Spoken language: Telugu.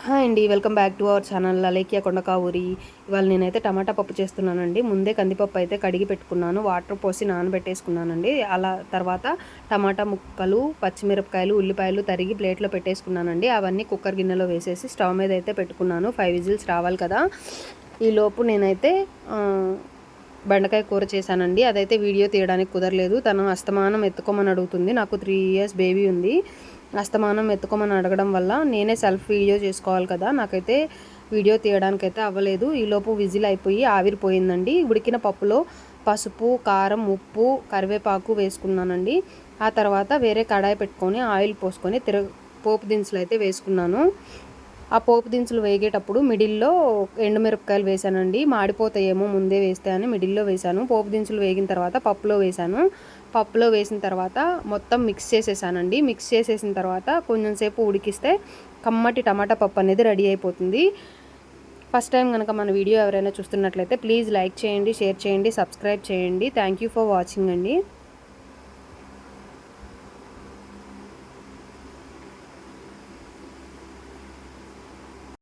హాయ్ అండి, welcome back to our channel Alekhya Kondakavuri. ఇవాళ నేనైతే టమాటా పప్పు చేస్తున్నానండి. ముందే కందిపప్పు అయితే కడిగి పెట్టుకున్నాను, వాటర్ పోసి నానబెట్టేసుకున్నానండి. అలా తర్వాత టమాటా ముక్కలు, పచ్చిమిరపకాయలు, ఉల్లిపాయలు తరిగి ప్లేట్లో పెట్టేసుకున్నానండి. అవన్నీ కుక్కర్ గిన్నెలో వేసేసి స్టవ్ మీద అయితే పెట్టుకున్నాను. 5 విజిల్స్ రావాలి కదా. ఈలోపు నేనైతే బెండకాయ కూర చేశానండి. అదైతే వీడియో తీయడానికి కుదరలేదు. తను అస్తమానం ఎత్తుకోమని అడుగుతుంది. నాకు 3 ఇయర్స్ బేబీ ఉంది. అస్తమానం ఎత్తుకోమని అడగడం వల్ల నేనే సెల్ఫ్ వీడియో చేసుకోవాలి కదా, నాకైతే వీడియో తీయడానికైతే అవ్వలేదు. ఈలోపు విజిల్ అయిపోయి ఆవిరిపోయిందండి. ఉడికిన పప్పులో పసుపు, కారం, ఉప్పు, కరివేపాకు వేసుకున్నానండి. ఆ తర్వాత వేరే కడాయి పెట్టుకొని ఆయిల్ పోసుకొని పోపు దినుసులు అయితే వేసుకున్నాను. ఆ పోపు దినుసులు వేగేటప్పుడు మిడిల్లో ఎండుమిరపకాయలు వేసానండి. మాడిపోతాయేమో ముందే వేస్తే అని మిడిల్లో వేసాను. పోపు దినుసులు వేగిన తర్వాత పప్పులో వేసాను. పప్పులో వేసిన తర్వాత మొత్తం మిక్స్ చేసేసానండి. మిక్స్ చేసేసిన తర్వాత కొంచెం సేపు ఉడికిస్తే కమ్మటి టమాటా పప్పు అనేది రెడీ అయిపోతుంది. ఫస్ట్ టైం కనుక మన వీడియో ఎవరైనా చూస్తున్నట్లయితే ప్లీజ్ లైక్ చేయండి, షేర్ చేయండి, సబ్స్క్రైబ్ చేయండి. థ్యాంక్ యూ ఫర్ వాచింగ్ అండి.